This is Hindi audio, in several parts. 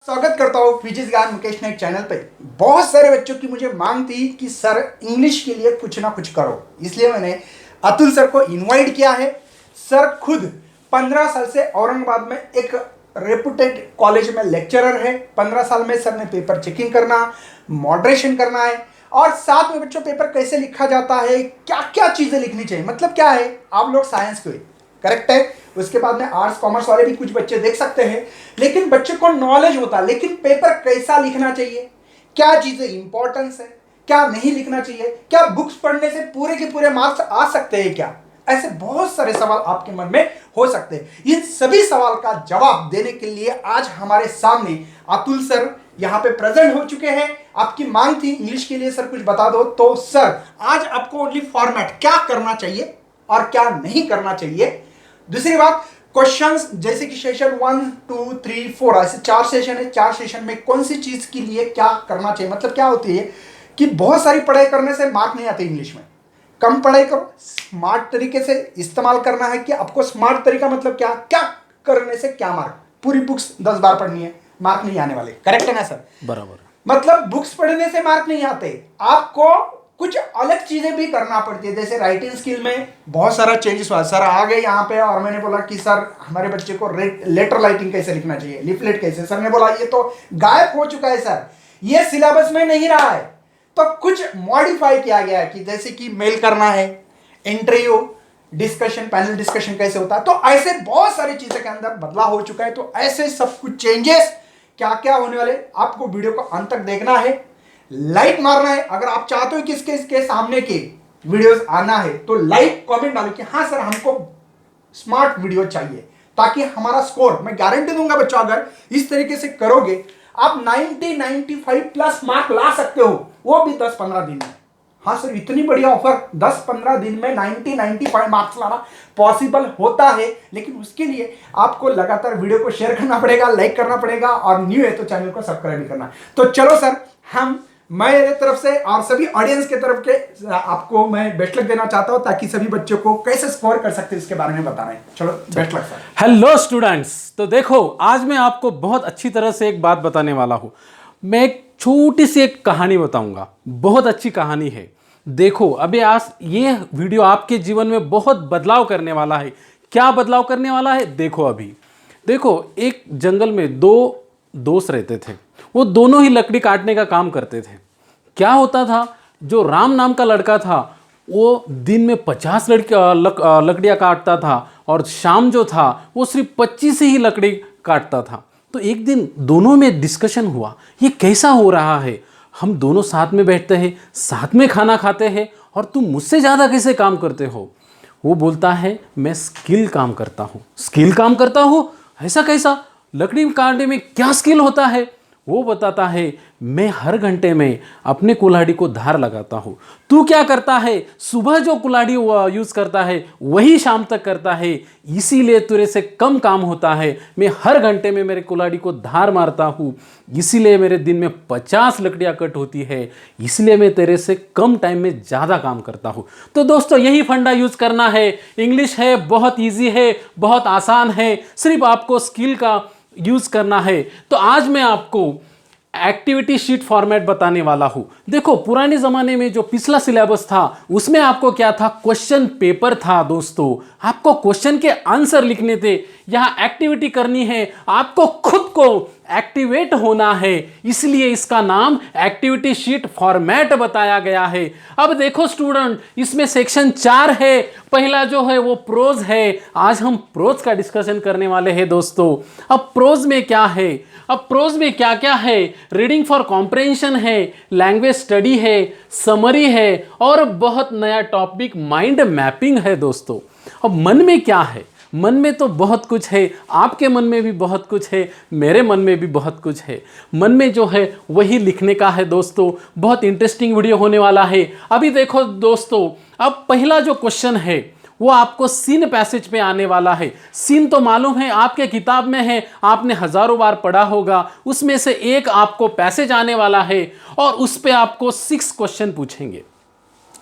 स्वागत करता हूँ फिजिक्स ज्ञान मुकेश नायक चैनल पे। बहुत सारे बच्चों की मुझे मांग थी कि सर इंग्लिश के लिए कुछ ना कुछ करो, इसलिए मैंने अतुल सर को इनवाइट किया है। सर खुद 15 साल से औरंगाबाद में एक रेपुटेड कॉलेज में लेक्चरर है। 15 साल में सर ने पेपर चेकिंग करना, मॉडरेशन करना है और साथ में बच्चों पेपर कैसे लिखा जाता है, क्या क्या चीज़ें लिखनी चाहिए। मतलब क्या है, आप लोग साइंस के करेक्ट है, उसके बाद में आर्ट्स कॉमर्स वाले भी कुछ बच्चे देख सकते हैं, लेकिन बच्चे को नॉलेज होता है लेकिन पेपर कैसा लिखना चाहिए, क्या चीजें इंपॉर्टेंस है, क्या नहीं लिखना चाहिए, क्या बुक्स पढ़ने से पूरे के पूरे मार्क्स आ सकते हैं, क्या ऐसे बहुत सारे सवाल आपके मन में हो सकते हैं। इन सभी सवाल का जवाब देने के लिए आज हमारे सामने अतुल सर यहाँ पे प्रेजेंट हो चुके हैं। आपकी मांग थी इंग्लिश के लिए सर कुछ बता दो, तो सर आज आपको ओनली फॉर्मेट क्या करना चाहिए और क्या नहीं करना चाहिए। दूसरी बात, क्वेश्चंस जैसे कि सेशन 1, 2, 3, 4 ऐसे 4 सेशन है। 4 सेशन में कौन सी चीज के लिए क्या करना चाहिए। मतलब क्या होती है कि बहुत सारी पढ़ाई करने से मार्क नहीं आते इंग्लिश में। कम पढ़ाई करो, स्मार्ट तरीके से इस्तेमाल करना है। कि आपको स्मार्ट तरीका मतलब क्या, क्या करने से क्या मार्क। पूरी बुक्स 10 बार पढ़नी है, मार्क नहीं आने वाले। करेक्ट है ना सर? बराबर। मतलब बुक्स पढ़ने से मार्क नहीं आते, आपको कुछ अलग चीजें भी करना पड़ती है। जैसे राइटिंग स्किल में बहुत सारा चेंजेस हुआ। सर आ गए यहाँ पे और मैंने बोला कि सर हमारे बच्चे को लेटर राइटिंग कैसे लिखना चाहिए, लिफलेट कैसे। सर ने बोला ये तो गायब हो चुका है सर, ये सिलेबस में नहीं रहा है। तो कुछ मॉडिफाई किया गया है कि जैसे कि मेल करना है, इंटरव्यू, डिस्कशन, पैनल डिस्कशन कैसे होता है। तो ऐसे बहुत सारी चीजें के अंदर बदलाव हो चुका है। तो ऐसे सब कुछ चेंजेस क्या क्या होने वाले, आपको वीडियो को अंत तक देखना है, लाइक मारना है। अगर आप चाहते हो कि इसके सामने के वीडियोस आना है तो लाइक कमेंट डालो कि हाँ सर हमको स्मार्ट वीडियो चाहिए, ताकि हमारा स्कोर, मैं गारंटी दूंगा बच्चों अगर इस तरीके से करोगे आप 90-95 प्लस मार्क ला सकते हो, वो भी 10-15 दिन में। हाँ सर इतनी बढ़िया ऑफर, 10-15 दिन में 90-95 मार्क्स लाना पॉसिबल होता है, लेकिन उसके लिए आपको लगातार वीडियो को शेयर करना पड़ेगा, लाइक करना पड़ेगा और न्यू है तो चैनल को सब्सक्राइब भी करना। तो चलो सर, हम मेरे तरफ से और सभी ऑडियंस के तरफ के आपको मैं बेस्ट लक देना चाहता हूं, ताकि सभी बच्चों को कैसे स्कोर कर सकते हैं इसके बारे में बताना है। चलो best luck sir. Hello students, तो देखो आज मैं आपको बहुत अच्छी तरह से एक बात बताने वाला हूं। मैं एक छोटी सी एक कहानी बताऊंगा, बहुत अच्छी कहानी है। देखो अभी आज ये वीडियो आपके जीवन में बहुत बदलाव करने वाला है। क्या बदलाव करने वाला है देखो। अभी देखो एक जंगल में 2 दोस्त रहते थे। वो दोनों ही लकड़ी काटने का काम करते थे। क्या होता था, जो राम नाम का लड़का था वो दिन में 50 लकड़ियाँ काटता था और शाम जो था वो सिर्फ 25 ही लकड़ी काटता था। तो एक दिन दोनों में डिस्कशन हुआ, ये कैसा हो रहा है, हम दोनों साथ में बैठते हैं, साथ में खाना खाते हैं और तुम मुझसे ज़्यादा कैसे काम करते हो। वो बोलता है मैं स्किल काम करता हूँ। स्किल काम करता हूँ? ऐसा कैसा, लकड़ी काटने में क्या स्किल होता है। वो बताता है मैं हर घंटे में अपने कुल्हाड़ी को धार लगाता हूँ। तू क्या करता है, सुबह जो कुल्हाड़ी यूज़ करता है वही शाम तक करता है, इसीलिए तेरे से कम काम होता है। मैं हर घंटे में मेरे कुल्हाड़ी को धार मारता हूँ, इसीलिए मेरे दिन में 50 लकड़ियाँ कट होती है, इसलिए मैं तेरे से कम टाइम में ज़्यादा काम करता हूँ। तो दोस्तों यही फंडा यूज़ करना है। इंग्लिश है, बहुत ईजी है, बहुत आसान है, सिर्फ आपको स्किल का यूज़ करना है। तो आज मैं आपको एक्टिविटी शीट फॉर्मेट बताने वाला हूं। देखो पुराने ज़माने में जो पिछला सिलेबस था उसमें आपको क्या था, क्वेश्चन पेपर था दोस्तों। आपको क्वेश्चन के आंसर लिखने थे। यहाँ एक्टिविटी करनी है, आपको खुद को एक्टिवेट होना है, इसलिए इसका नाम एक्टिविटी शीट फॉर्मेट बताया गया है। अब देखो स्टूडेंट, इसमें सेक्शन 4 है। पहला जो है वो प्रोज है। आज हम प्रोज का डिस्कशन करने वाले हैं दोस्तों। अब प्रोज में क्या है, अब प्रोज में क्या क्या है, रीडिंग फॉर कॉम्प्रहेंशन है, लैंग्वेज स्टडी है, समरी है और बहुत नया टॉपिक माइंड मैपिंग है दोस्तों। अब मन में क्या है, मन में तो बहुत कुछ है, आपके मन में भी बहुत कुछ है, मेरे मन में भी बहुत कुछ है। मन में जो है वही लिखने का है दोस्तों। बहुत इंटरेस्टिंग वीडियो होने वाला है। अभी देखो दोस्तों, अब पहला जो क्वेश्चन है वो आपको सीन पैसेज पे आने वाला है। सीन तो मालूम है, आपके किताब में है, आपने हजारों बार पढ़ा होगा। उसमें से एक आपको पैसेज आने वाला है और उस पे आपको 6 क्वेश्चन पूछेंगे।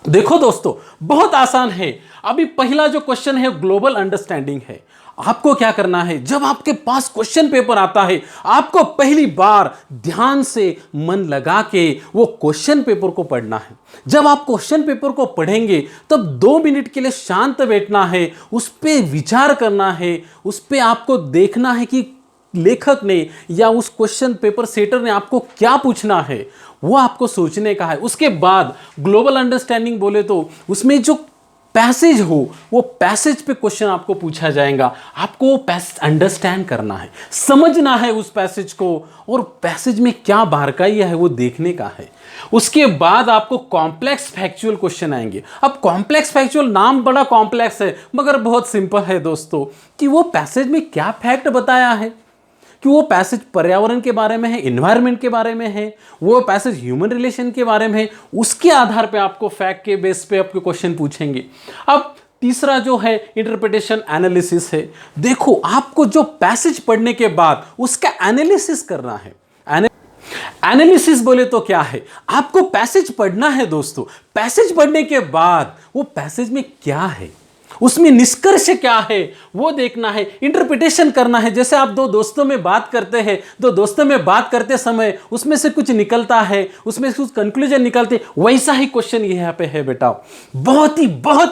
देखो दोस्तों बहुत आसान है। अभी पहला जो क्वेश्चन है ग्लोबल अंडरस्टैंडिंग है। आपको क्या करना है, जब आपके पास क्वेश्चन पेपर आता है, आपको पहली बार ध्यान से मन लगा के वो क्वेश्चन पेपर को पढ़ना है। जब आप क्वेश्चन पेपर को पढ़ेंगे तब 2 मिनट के लिए शांत बैठना है, उस पर विचार करना है, उस पर आपको देखना है कि लेखक ने या उस क्वेश्चन पेपर सेटर ने आपको क्या पूछना है, वो आपको सोचने का है। उसके बाद ग्लोबल अंडरस्टैंडिंग बोले तो उसमें जो पैसेज हो, वो पैसेज पे क्वेश्चन आपको पूछा जाएगा। आपको वो पैसेज अंडरस्टैंड करना है, समझना है उस पैसेज को, और पैसेज में क्या बारकाई है वो देखने का है। उसके बाद आपको कॉम्प्लेक्स फैक्चुअल क्वेश्चन आएंगे। अब कॉम्प्लेक्स फैक्चुअल नाम बड़ा कॉम्प्लेक्स है मगर बहुत सिंपल है दोस्तों, कि वो पैसेज में क्या फैक्ट बताया है, कि वो पैसेज पर्यावरण के बारे में है, एनवायरनमेंट के बारे में है, वो पैसेज ह्यूमन रिलेशन के बारे में है, उसके आधार पे आपको फैक्ट के बेस पे आपके क्वेश्चन पूछेंगे। अब तीसरा जो है इंटरप्रिटेशन एनालिसिस है। देखो, आपको जो पैसेज पढ़ने के बाद उसका एनालिसिस करना है। एनालिसिस बोले तो क्या है, आपको पैसेज पढ़ना है दोस्तों, पैसेज पढ़ने के बाद वो पैसेज में क्या है, उसमें निष्कर्ष क्या है वो देखना है, इंटरप्रिटेशन करना है। जैसे आप दो दोस्तों में बात करते हैं, दो दोस्तों में बात करते समय उसमें से कुछ निकलता है, उसमें से कुछ कंक्लूजन निकलते, वैसा ही क्वेश्चन यहाँ पे है बेटा। बहुत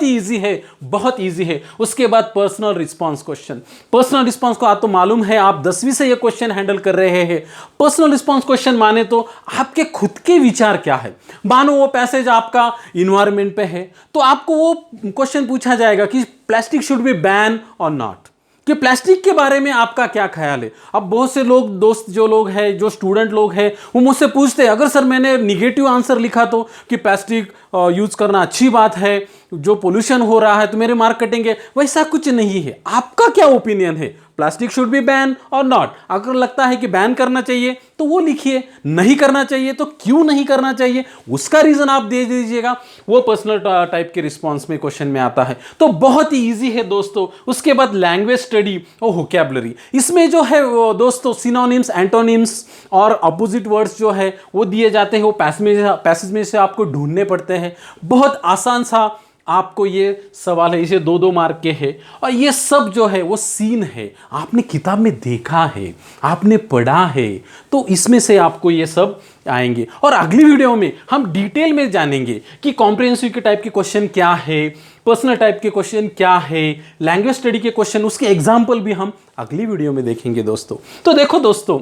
ही इजी है, बहुत इजी है। उसके बाद personal response question. Personal response को आप तो मालूम है, आप 10वीं से ये क्वेश्चन हैंडल कर रहे हैं। पर्सनल रिस्पॉन्स क्वेश्चन माने तो आपके खुद के विचार क्या है। मानो वो पैसेज आपका इन्वायरमेंट पे है तो आपको वो क्वेश्चन पूछा जाएगा कि प्लास्टिक शुड बी बैन और नॉट, कि प्लास्टिक के बारे में आपका क्या ख्याल है। अब बहुत से लोग, दोस्त जो लोग हैं, जो स्टूडेंट लोग हैं, वो मुझसे पूछते हैं अगर सर मैंने निगेटिव आंसर लिखा तो, कि प्लास्टिक यूज करना अच्छी बात है, जो पोल्यूशन हो रहा है, तो मेरे मार्क कटेंगे। वैसा कुछ नहीं है। आपका क्या ओपिनियन है, प्लास्टिक शुड बी बैन और नॉट। अगर लगता है कि बैन करना चाहिए तो वो लिखिए, नहीं करना चाहिए तो क्यों नहीं करना चाहिए उसका रीजन आप दे दीजिएगा। वो पर्सनल टाइप के रिस्पॉन्स में क्वेश्चन में आता है। तो बहुत ही ईजी है दोस्तों। उसके बाद लैंग्वेज स्टडी और वोकैबुलरी। इसमें जो है वो दोस्तों सिनोनिम्स, एंटोनिम्स और अपोजिट वर्ड्स जो है वो दिए जाते हैं। वो पैसेज में से आपको ढूंढने पड़ते हैं। बहुत आसान सा आपको ये सवाल है, इसे 2-2 मार्क के है। और ये सब जो है वो सीन है, आपने किताब में देखा है, आपने पढ़ा है, तो इसमें से आपको ये सब आएंगे। और अगली वीडियो में हम डिटेल में जानेंगे कि कॉम्प्रिहेंसिव के टाइप के क्वेश्चन क्या है, पर्सनल टाइप के क्वेश्चन क्या है, लैंग्वेज स्टडी के क्वेश्चन, उसके एग्जाम्पल भी हम अगली वीडियो में देखेंगे दोस्तों। तो देखो दोस्तों,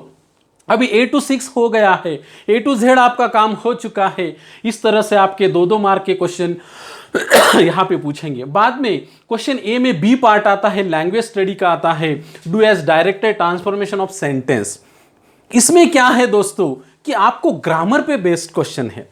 अभी A to 6 हो गया है, A to Z आपका काम हो चुका है। इस तरह से आपके 2-2 मार्क के क्वेश्चन यहां पे पूछेंगे। बाद में क्वेश्चन ए में बी पार्ट आता है, लैंग्वेज स्टडी का आता है, do as directed transformation of sentence. इसमें क्या है दोस्तों कि आपको ग्रामर पे बेस्ड क्वेश्चन है।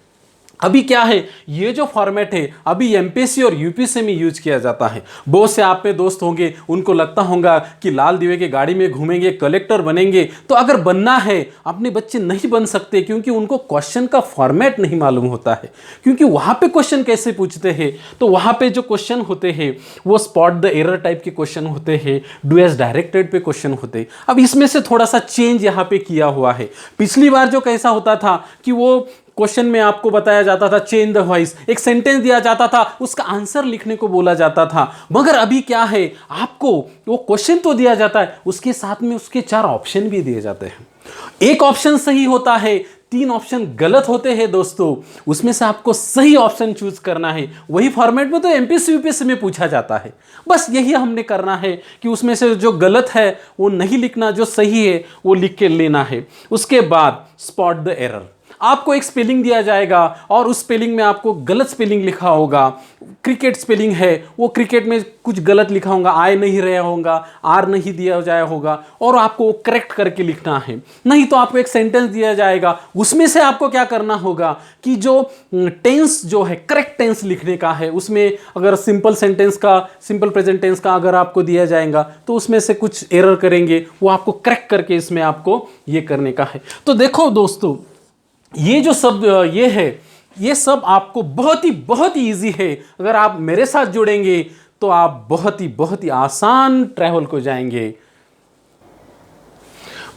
अभी क्या है, ये जो फॉर्मेट है अभी एमपीएससी और यूपीएससी में यूज किया जाता है। बहुत से आप में दोस्त होंगे, उनको लगता होगा कि लाल दिवे के गाड़ी में घूमेंगे, कलेक्टर बनेंगे। तो अगर बनना है, अपने बच्चे नहीं बन सकते क्योंकि उनको क्वेश्चन का फॉर्मेट नहीं मालूम होता है। क्योंकि वहाँ पे क्वेश्चन कैसे पूछते हैं, तो वहाँ पे जो क्वेश्चन होते हैं वो स्पॉट द एरर टाइप के क्वेश्चन होते हैं, डू एज डायरेक्टेड पे क्वेश्चन होते हैं। अब इसमें से थोड़ा सा चेंज यहाँ पे किया हुआ है। पिछली बार जो कैसा होता था कि वो क्वेश्चन में आपको बताया जाता था चेंज द वॉइस, एक सेंटेंस दिया जाता था, उसका आंसर लिखने को बोला जाता था। मगर अभी क्या है, आपको वो क्वेश्चन तो दिया जाता है, उसके साथ में उसके 4 ऑप्शन भी दिए जाते हैं। एक ऑप्शन सही होता है, 3 ऑप्शन गलत होते हैं दोस्तों। उसमें से आपको सही ऑप्शन चूज करना है। वही फॉर्मेट में तो एमपीएससी यूपीएससी में पूछा जाता है। बस यही हमने करना है कि उसमें से जो गलत है वो नहीं लिखना, जो सही है वो लिख के लेना है। उसके बाद स्पॉट द एरर। आपको एक स्पेलिंग दिया जाएगा और उस स्पेलिंग में आपको गलत स्पेलिंग लिखा होगा। क्रिकेट स्पेलिंग है, वो क्रिकेट में कुछ गलत लिखा होगा, आई नहीं रहा होगा, आर नहीं दिया जाया होगा, और आपको वो करेक्ट करके लिखना है। नहीं तो आपको एक सेंटेंस दिया जाएगा, उसमें से आपको क्या करना होगा कि जो टेंस जो है करेक्ट टेंस लिखने का है। उसमें अगर सिंपल सेंटेंस का, सिंपल प्रेजेंट टेंस का अगर आपको दिया जाएगा तो उसमें से कुछ एरर करेंगे, वो आपको करेक्ट करके इसमें आपको ये करने का है। तो देखो दोस्तों, ये जो सब ये है, ये सब आपको बहुत ही इजी है। अगर आप मेरे साथ जुड़ेंगे तो आप बहुत ही आसान ट्रैवल को जाएंगे।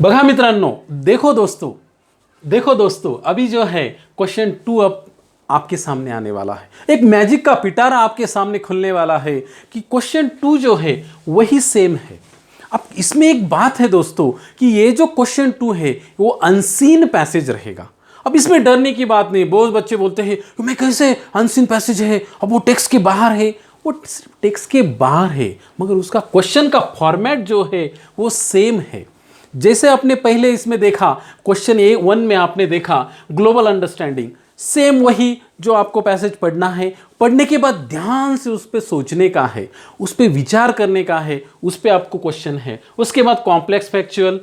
बघा मित्रांनो, देखो दोस्तों अभी जो है क्वेश्चन 2 अब आपके सामने आने वाला है। एक मैजिक का पिटारा आपके सामने खुलने वाला है कि क्वेश्चन 2 जो है वही सेम है। अब इसमें एक बात है दोस्तों कि ये जो क्वेश्चन 2 है वो अनसीन पैसेज रहेगा। अब इसमें डरने की बात नहीं। बहुत बच्चे बोलते हैं कि मैं कैसे, अनसीन पैसेज है, अब वो टेक्स्ट के बाहर है। वो सिर्फ टेक्स्ट के बाहर है, मगर उसका क्वेश्चन का फॉर्मेट जो है वो सेम है। जैसे आपने पहले इसमें देखा, क्वेश्चन A1 में आपने देखा ग्लोबल अंडरस्टैंडिंग, सेम वही जो आपको पैसेज पढ़ना है। पढ़ने के बाद ध्यान से उस पर सोचने का है, उस पर विचार करने का है, उस पर आपको क्वेश्चन है। उसके बाद कॉम्प्लेक्स फैक्चुअल,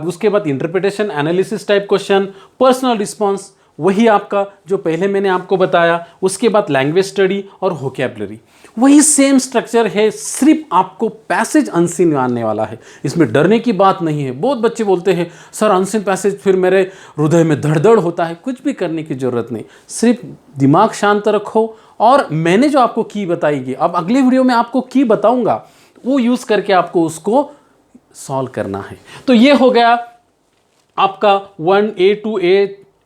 उसके बाद interpretation analysis type question, personal response, वही आपका जो पहले मैंने आपको बताया। उसके बाद लैंग्वेज स्टडी और वोकैबुलरी, वही सेम स्ट्रक्चर है, सिर्फ आपको पैसेज अनसीन आने वाला है। इसमें डरने की बात नहीं है। बहुत बच्चे बोलते हैं सर अनसीन पैसेज, फिर मेरे हृदय में धड़धड़ होता है। कुछ भी करने की जरूरत नहीं, सिर्फ दिमाग शांत रखो। और मैंने जो आपको की बताएगी, अब अगले वीडियो में आपको की बताऊंगा, वो यूज़ करके आपको उसको सॉल्व करना है। तो ये हो गया आपका 1A2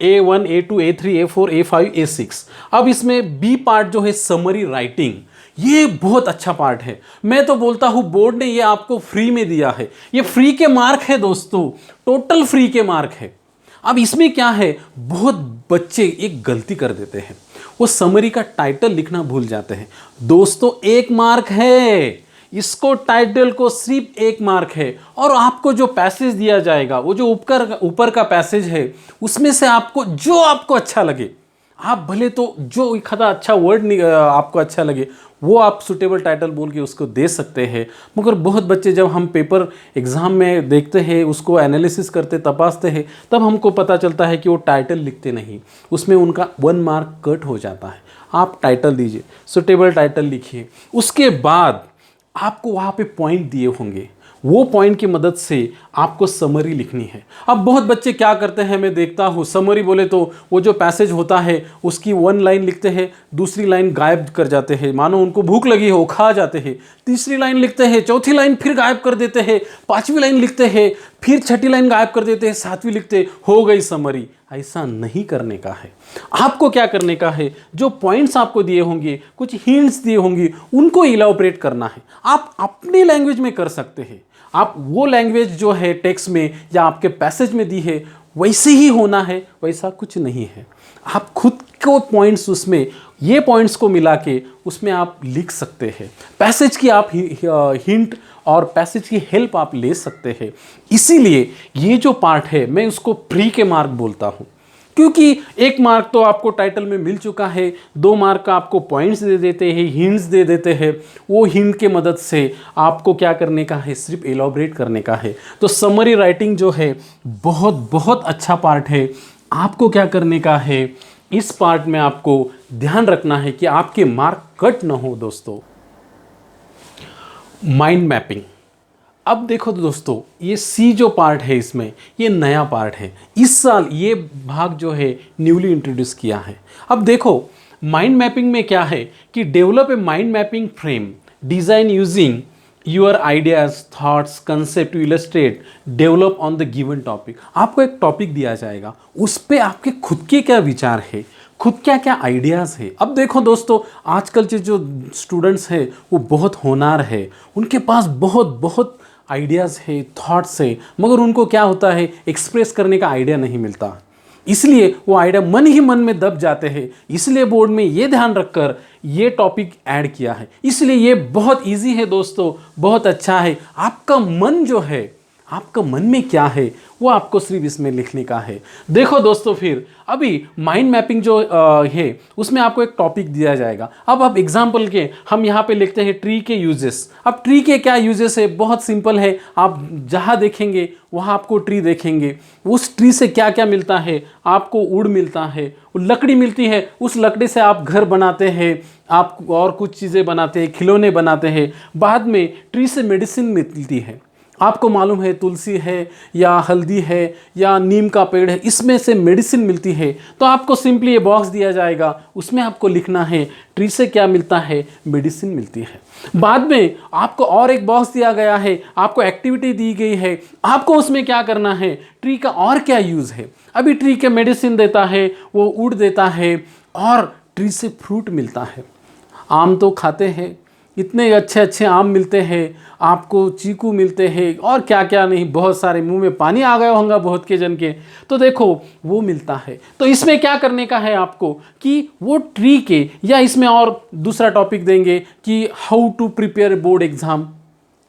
A1 A2 A3 A4 A5 A6। अब इसमें बी पार्ट जो है समरी राइटिंग, ये बहुत अच्छा पार्ट है। मैं तो बोलता हूं बोर्ड ने ये आपको फ्री में दिया है। ये फ्री के मार्क है दोस्तों, टोटल फ्री के मार्क है। अब इसमें क्या है, बहुत बच्चे एक गलती कर देते हैं, वो समरी का टाइटल लिखना भूल जाते हैं। दोस्तों 1 मार्क है, इसको टाइटल को सिर्फ 1 मार्क है। और आपको जो पैसेज दिया जाएगा, वो जो ऊपर का पैसेज है, उसमें से आपको जो आपको अच्छा लगे, आप भले तो जो एक आधा अच्छा वर्ड आपको अच्छा लगे वो आप सुटेबल टाइटल बोल के उसको दे सकते हैं। मगर बहुत बच्चे जब हम पेपर एग्ज़ाम में देखते हैं, उसको एनालिसिस करते तपासते हैं, तब हमको पता चलता है कि वो टाइटल लिखते नहीं, उसमें उनका 1 मार्क कट हो जाता है। आप टाइटल दीजिए, सुटेबल टाइटल लिखिए। उसके बाद आपको वहाँ पे पॉइंट दिए होंगे, वो पॉइंट की मदद से आपको समरी लिखनी है। अब बहुत बच्चे क्या करते हैं, मैं देखता हूँ समरी बोले तो वो जो पैसेज होता है उसकी 1 लाइन लिखते हैं, दूसरी लाइन गायब कर जाते हैं, मानो उनको भूख लगी हो, खा जाते हैं। तीसरी लाइन लिखते हैं, चौथी लाइन फिर गायब कर देते हैं, 5वीं लाइन लिखते हैं, फिर 6ठी लाइन गायब कर देते हैं, 7वीं लिखते, हो गई समरी। ऐसा नहीं करने का है। आपको क्या करने का है, जो पॉइंट्स आपको दिए होंगे, कुछ हिंट्स दिए होंगे, उनको इलाबोरेट करना है। आप अपनी लैंग्वेज में कर सकते हैं। आप वो लैंग्वेज जो है टेक्स्ट में या आपके पैसेज में दी है वैसे ही होना है, वैसा कुछ नहीं है। आप खुद को पॉइंट्स, उसमें ये पॉइंट्स को मिला के उसमें आप लिख सकते हैं। पैसेज की आप हिंट और पैसेज की हेल्प आप ले सकते हैं। इसीलिए ये जो पार्ट है मैं उसको प्री के मार्क बोलता हूँ, क्योंकि 1 मार्क तो आपको टाइटल में मिल चुका है, 2 मार्क का आपको पॉइंट्स दे देते हैं, हिंट्स दे देते हैं। वो हिंट के मदद से आपको क्या करने का है, सिर्फ एलॉबरेट करने का है। तो समरी राइटिंग जो है बहुत बहुत अच्छा पार्ट है। आपको क्या करने का है, इस पार्ट में आपको ध्यान रखना है कि आपके मार्क कट ना हो दोस्तों। माइंड मैपिंग, अब देखो तो दोस्तों, ये सी जो पार्ट है इसमें, ये नया पार्ट है। इस साल ये भाग जो है न्यूली इंट्रोड्यूस किया है। अब देखो माइंड मैपिंग में क्या है कि develop a mind mapping frame, design using your ideas, thoughts, concept to illustrate, develop on the given topic. आपको एक टॉपिक दिया जाएगा, उस पर आपके खुद के क्या विचार है, खुद क्या क्या आइडियाज़ है। अब देखो दोस्तों, आजकल के जो स्टूडेंट्स हैं वो बहुत होनहार है, उनके पास बहुत बहुत आइडियाज़ है, थॉट्स है, मगर उनको क्या होता है, एक्सप्रेस करने का आइडिया नहीं मिलता। इसलिए वो आइडिया मन ही मन में दब जाते हैं। इसलिए बोर्ड में ये ध्यान रखकर ये टॉपिक ऐड किया है। इसलिए ये बहुत इजी है दोस्तों, बहुत अच्छा है। आपका मन जो है, आपका मन में क्या है, वो आपको सिर्फ इसमें लिखने का है। देखो दोस्तों, फिर अभी माइंड मैपिंग जो है उसमें आपको एक टॉपिक दिया जाएगा। अब आप एग्जाम्पल के हम यहाँ पे लिखते हैं ट्री के यूजेस। अब ट्री के क्या यूजेस है, बहुत सिंपल है। आप जहाँ देखेंगे वहाँ आपको ट्री देखेंगे। उस ट्री से क्या क्या मिलता है, आपको वुड मिलता है, लकड़ी मिलती है, उस लकड़ी से आप घर बनाते हैं, आप और कुछ चीज़ें बनाते हैं, खिलौने बनाते हैं। बाद में ट्री से मेडिसिन मिलती है। आपको मालूम है तुलसी है या हल्दी है या नीम का पेड़ है, इसमें से मेडिसिन मिलती है। तो आपको सिंपली ये बॉक्स दिया जाएगा, उसमें आपको लिखना है ट्री से क्या मिलता है, मेडिसिन मिलती है। बाद में आपको और एक बॉक्स दिया गया है, आपको एक्टिविटी दी गई है, आपको उसमें क्या करना है, ट्री का और क्या यूज़ है। अभी ट्री के मेडिसिन देता है, वो वुड देता है, और ट्री से फ्रूट मिलता है। आम तो खाते हैं, इतने अच्छे अच्छे आम मिलते हैं, आपको चीकू मिलते हैं और क्या क्या नहीं, बहुत सारे, मुंह में पानी आ गया होगा बहुत के जन के। तो देखो वो मिलता है। तो इसमें क्या करने का है आपको कि वो ट्री के, या इसमें और दूसरा टॉपिक देंगे कि how to prepare board exam.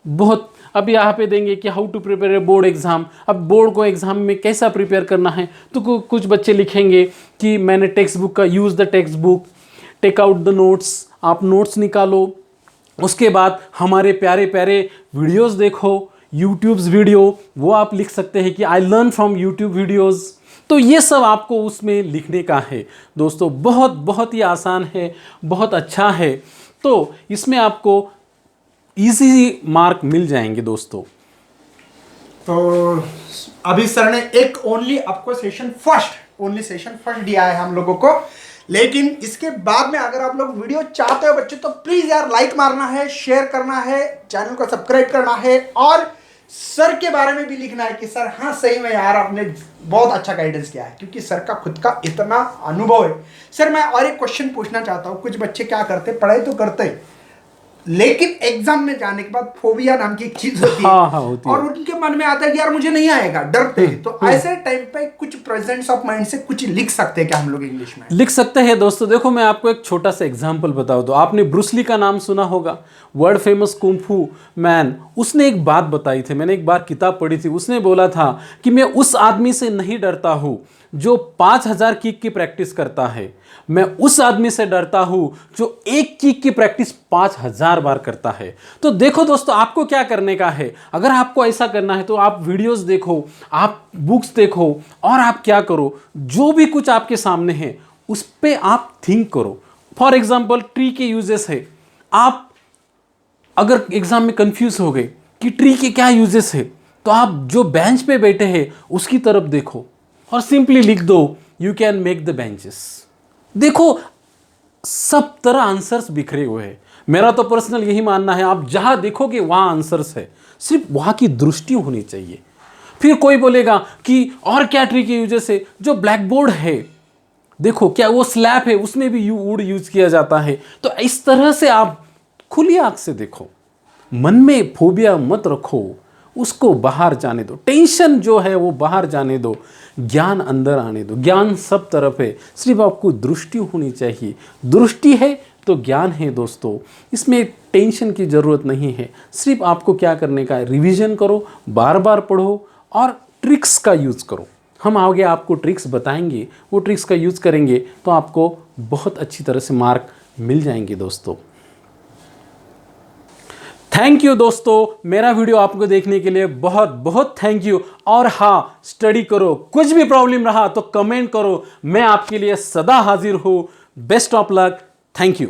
बहुत अब यहाँ पे देंगे कि how to prepare a board exam. अब बोर्ड को एग्जाम में कैसा प्रिपेयर करना है, तो कुछ बच्चे लिखेंगे कि मैंने टेक्स्ट बुक का, use the textbook, take out the notes, आप नोट्स निकालो। उसके बाद हमारे प्यारे प्यारे वीडियोस देखो, यूट्यूब्स वीडियो, वो आप लिख सकते हैं कि I learn from YouTube videos. तो ये सब आपको उसमें लिखने का है दोस्तों। बहुत बहुत ही आसान है, बहुत अच्छा है। तो इसमें आपको इजी मार्क मिल जाएंगे दोस्तों। तो अभी सर ने एक ओनली सेशन फर्स्ट दिया है हम लोगों को, लेकिन इसके बाद में अगर आप लोग वीडियो चाहते हो बच्चे, तो प्लीज यार लाइक मारना है, शेयर करना है, चैनल को सब्सक्राइब करना है, और सर के बारे में भी लिखना है कि सर हाँ सही में यार आपने बहुत अच्छा गाइडेंस किया है, क्योंकि सर का खुद का इतना अनुभव है। सर मैं और एक क्वेश्चन पूछना चाहता हूँ, कुछ बच्चे क्या करते, पढ़ाई तो करते हैं लेकिन एग्जाम में जाने के बाद फोबिया नाम की एक चीज होती है। हाँ, होती है। और उनके मन में आता है कि यार मुझे नहीं आएगा, डरते हैं। तो ऐसे टाइम पे कुछ प्रेजेंस ऑफ माइंड से कुछ लिख सकते हैं क्या हम लोग इंग्लिश में? लिख सकते हैं दोस्तों। देखो मैं आपको एक छोटा सा एग्जांपल बताऊं तो आपने ब्रूसली का नाम सुना होगा, वर्ल्ड फेमस कुंफू मैन। उसने एक बात बताई थी, मैंने एक बार किताब पढ़ी थी, उसने बोला था कि मैं उस आदमी से नहीं डरता हूं जो 5000 किक की प्रैक्टिस करता है, मैं उस आदमी से डरता हूं जो एक किक की प्रैक्टिस 5000 बार करता है। तो देखो दोस्तों, आपको क्या करने का है, अगर आपको ऐसा करना है तो आप वीडियोस देखो, आप बुक्स देखो, और आप क्या करो, जो भी कुछ आपके सामने है उस पे आप थिंक करो। फॉर एग्जाम्पल ट्री के यूजेस है, आप अगर एग्जाम में कंफ्यूज हो गए कि ट्री के क्या यूजेस है, तो आप जो बेंच पे बैठे हैं उसकी तरफ देखो और सिंपली लिख दो you can make the benches. देखो सब तरह आंसर्स बिखरे हुए हैं। मेरा तो पर्सनल यही मानना है, आप जहां देखोगे वहां आंसर्स है, सिर्फ वहां की दृष्टि होनी चाहिए। फिर कोई बोलेगा कि और क्या ट्री के यूजेस है, जो ब्लैक बोर्ड है देखो क्या वो स्लैब है, उसमें भी वुड यूज किया जाता है। तो इस तरह से आप खुली आंख से देखो, मन में फोबिया मत रखो, उसको बाहर जाने दो, टेंशन जो है वो बाहर जाने दो, ज्ञान अंदर आने दो। ज्ञान सब तरफ है, सिर्फ आपको दृष्टि होनी चाहिए। दृष्टि है तो ज्ञान है दोस्तों, इसमें टेंशन की ज़रूरत नहीं है। सिर्फ आपको क्या करने का है, रिवीजन करो, बार बार पढ़ो और ट्रिक्स का यूज़ करो। हम आगे आपको ट्रिक्स बताएंगे, वो ट्रिक्स का यूज़ करेंगे तो आपको बहुत अच्छी तरह से मार्क मिल जाएंगे दोस्तों। थैंक यू दोस्तों, मेरा वीडियो आपको देखने के लिए बहुत बहुत थैंक यू। और हाँ, स्टडी करो, कुछ भी प्रॉब्लम रहा तो कमेंट करो, मैं आपके लिए सदा हाजिर हूँ। Best of luck, thank you.